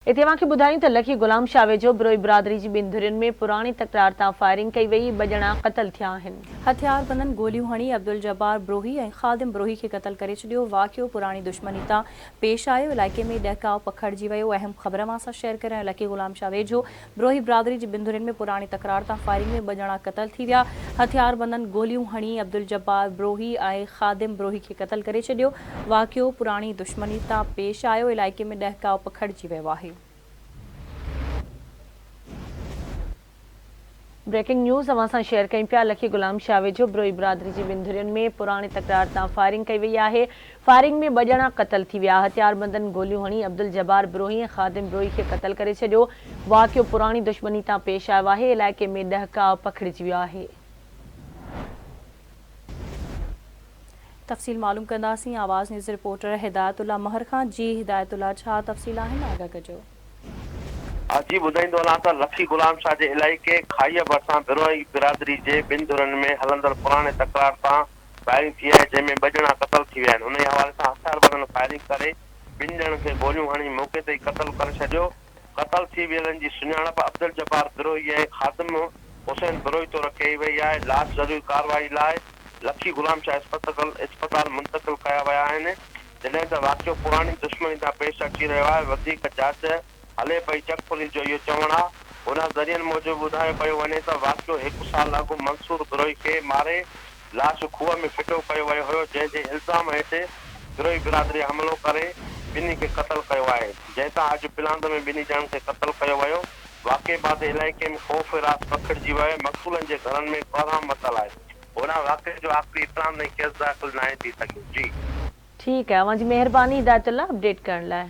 इतवां खे ॿुधायूं त लखी गुलाम शाह वेझो ब्रोई बिरादरी जी ॿिनि धुरियुनि में पुराणी तकरार तां फायरिंग कई वई। ॿ ॼणा क़तल थिया आहिनि। हथियार बंदनि गोलियूं हणी अब्दुल जब्बार ब्रोही ऐं ख़ादिम ब्रोही खे क़तल करे छॾियो। वाक़ियो पुराणी दुश्मनी तां पेश आयो। इलाइक़े में डहकाव पखिड़िजी वियो। अहम ख़बर मां सां शेयर करियां। लखी गुलाम शाह वेझो ब्रोही बिरादरी जी ॿिनि धुरियुनि में पुराणी तकरार तां फायरिंग में 2 ॼणा क़तल थी विया। हथियार बंदनि गोलियूं हणी अब्दुल जब्बार ब्रोही ऐं ख़ादिम ब्रोही खे क़तल करे छॾियो। वाक़ियो पुराणी दुश्मनी तां पेश आयो। इलाइक़े में डहकाव पखिड़िजी वियो आहे। ब्रेकिंग न्यूज़ अवां सां शेयर कयूं पिया। लखी गुलाम शाह वेझो ब्रोई बिरादरी जी ॿिनि धुरियुनि में पुराणी तकरार तां फायरिंग कई वई आहे। फायरिंग में 2 ॼणा क़तल थी विया। हथियार बंदनि गोलियूं हणी अब्दुल जब्बार ब्रोही ऐं ख़ादिम ब्रोही खे क़तल करे छॾियो। वाक़ियो पुराणी दुश्मनी तां पेश आयो आहे। इलाइक़े में डहकाव पखिड़िजी वियो आहे। तफ़सील मालूम कंदासीं। आवाज़ न्यूज़ रिपोर्टर हिदायतुल्लाह महर खान। जी हिदायतुल्लाह, छा तफ़सील आहिनि? आगाह कजो। जी ॿुधाईंदो हलां त लखी गुलाम शाह जे इलाइक़े खाईअ भरिसां बिरोही बिरादरी जे 2 धुरनि में हलंदड़ पुराणे तकरार तां फायरिंग थी आहे, जंहिंमें 2 ॼणा क़तल थी विया आहिनि। उन हवाले सां हथियार बंदनि फायरिंग करे 2 ॼणनि खे गोलियूं हणी मौक़े ते ई क़तल करे छॾियो। क़तल थी वियलनि जी सुञाणप अब्दुल जब्बार बिरोही ऐं ख़ादिम हुसैन बिरोही तौरु कई वई आहे। लाश ज़रूरी कार्रवाई लाइ लखी गुलाम शाह इस्पताल मुंतक़िल कया विया आहिनि। जॾहिं त वाक़ियो पुराणी दुश्मनी तां पेश अची रहियो आहे। वधीक जांच हले पई। चक पुलिस जो इहो चवणु आहे। उन ज़रियनि मूजिबि ॿुधायो पियो वञे त वाक़ियो 1 साल अॻु मंसूर बिरोही खे मारे लाश खूह में फिटो कयो वियो हुयो, जंहिं जे इल्ज़ाम हेठि बिरोही बिरादरी हमलो करे 2 खे क़तल कयो आहे, जंहिं तां अॼु पिलांद में 2 ॼणनि खे क़तल कयो वियो। वाक़े बाद इलाइक़े में ख़ौफ़ रात पखिड़िजी वियो। मक़तूलनि जे घरनि में कोहराम मचल आहे। उन वाक़े जो आख़िरी इत्तलाम ताईं केस दाख़िल नाहे थी सघियो। जी ठीकु आहे, अवां जी महिरबानी हिदायतुल्लाह अपडेट करण लाइ।